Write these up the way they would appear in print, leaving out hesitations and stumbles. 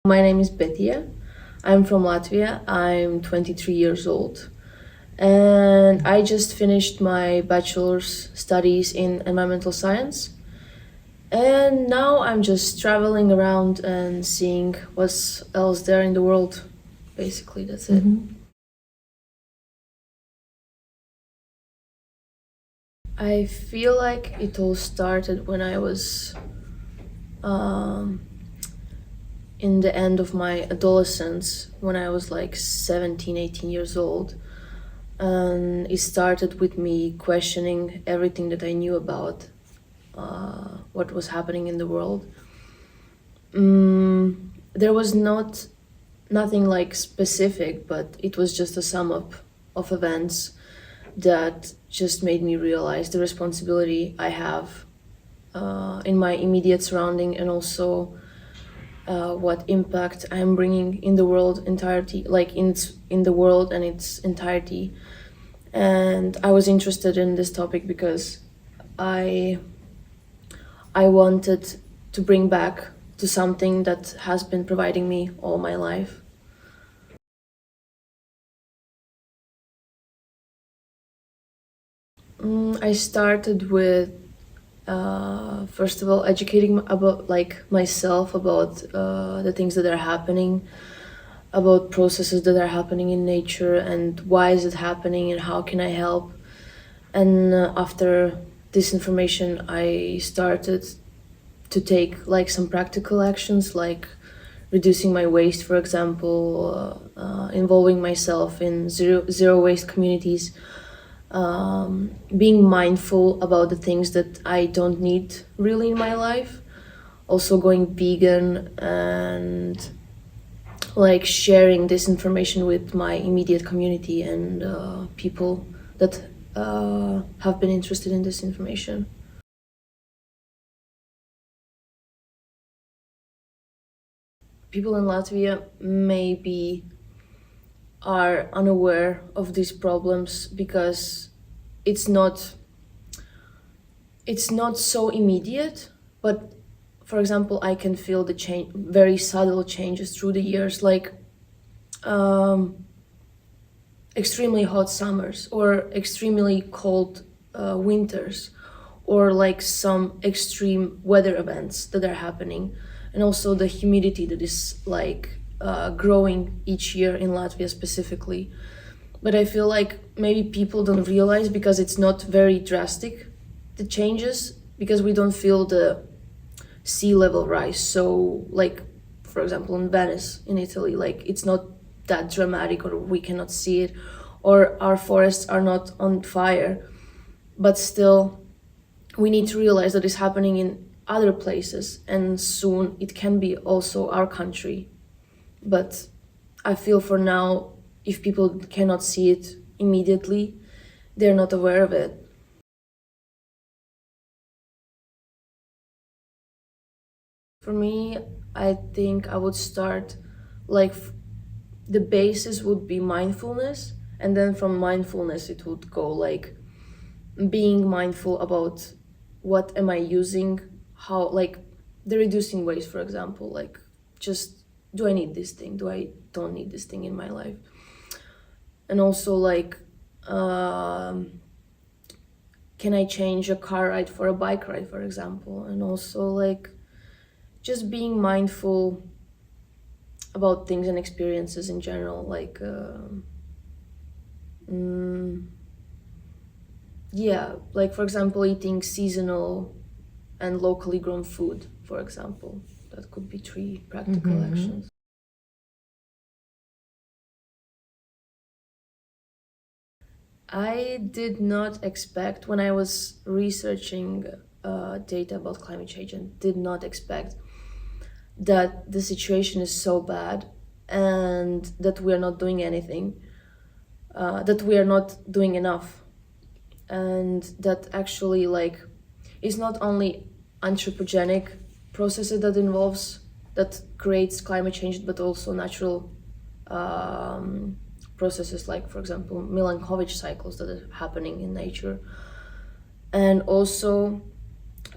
My name is Betija. I'm from Latvia. I'm 23 years old. And I just finished my bachelor's studies in environmental science. And now I'm just traveling around and seeing what's else there in the world. Basically, that's it. I feel like it all started when I was in the end of my adolescence, when I was like 17, 18 years old. And it started with me questioning everything that I knew about what was happening in the world. There was nothing like specific, but it was just a sum up of events that just made me realize the responsibility I have in my immediate surrounding, and also what impact I'm bringing in the world entirety, like in the world and its entirety. And I was interested in this topic because I wanted to bring back to something that has been providing me all my life. I started with first of all educating about like myself about the things that are happening, about processes that are happening in nature, and why is it happening and how can I help. And after this information, I started to take like some practical actions, like reducing my waste, for example, involving myself in zero waste communities, being mindful about the things that I don't need really in my life, also going vegan, and like sharing this information with my immediate community and people that have been interested in this information. People in Latvia maybe are unaware of these problems because it's not so immediate, but for example, I can feel the change, very subtle changes through the years, like extremely hot summers or extremely cold winters, or like some extreme weather events that are happening, and also the humidity that is like growing each year in Latvia specifically. But I feel like maybe people don't realize because it's not very drastic, the changes, because we don't feel the sea level rise. So like, for example, in Venice, in Italy, like it's not that dramatic, or we cannot see it, or our forests are not on fire. But still, we need to realize that it's happening in other places, and soon it can be also our country. But I feel for now, if people cannot see it immediately, they're not aware of it. For me, I think I would start like the basis would be mindfulness, and then from mindfulness it would go like being mindful about what am I using, how, like the reducing waste, for example, like just do I need this thing, do I don't need this thing in my life. And also like can I change a car ride for a bike ride, for example. And also like just being mindful about things and experiences in general, like yeah, like for example, eating seasonal and locally grown food, for example. That could be 3 practical actions. I did not expect, when I was researching data about climate change, and did not expect that the situation is so bad and that we are not doing anything, that we are not doing enough, and that actually like it's not only anthropogenic processes that creates climate change, but also natural processes, like for example Milankovitch cycles that are happening in nature. And also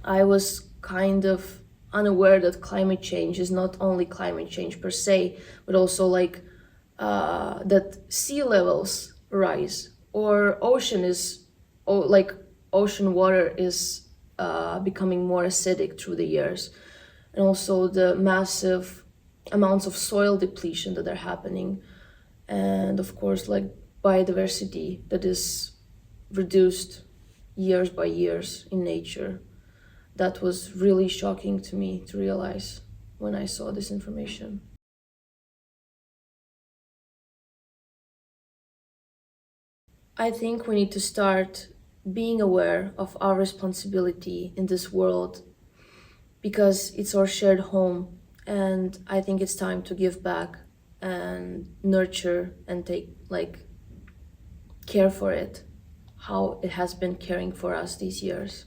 I was kind of unaware that climate change is not only climate change per se, but also like that sea levels rise, or ocean water is becoming more acidic through the years, and also the massive amounts of soil depletion that are happening, and of course like biodiversity that is reduced years by years in nature. That was really shocking to me to realize when I saw this information. I think we need to start being aware of our responsibility in this world, because it's our shared home, and I think it's time to give back and nurture and take care for it, how it has been caring for us these years.